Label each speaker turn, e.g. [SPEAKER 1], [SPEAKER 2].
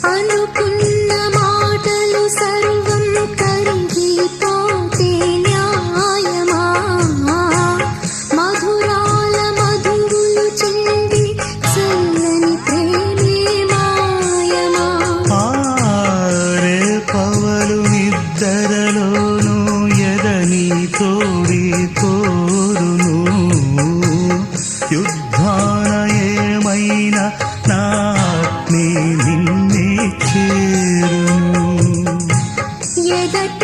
[SPEAKER 1] అనుకున్న మాటలు సర్వం కరిగిపోతే న్యాయమా మధురాల మధువులు చింది చల్లని ప్రేమే మాయమా
[SPEAKER 2] ఆరే పవలు నిద్దరలోను ఎదని తోడి కోరును యుద్ధాన ఏమైనా నా ఆత్మే నిన్నే చేరును
[SPEAKER 1] ఎదట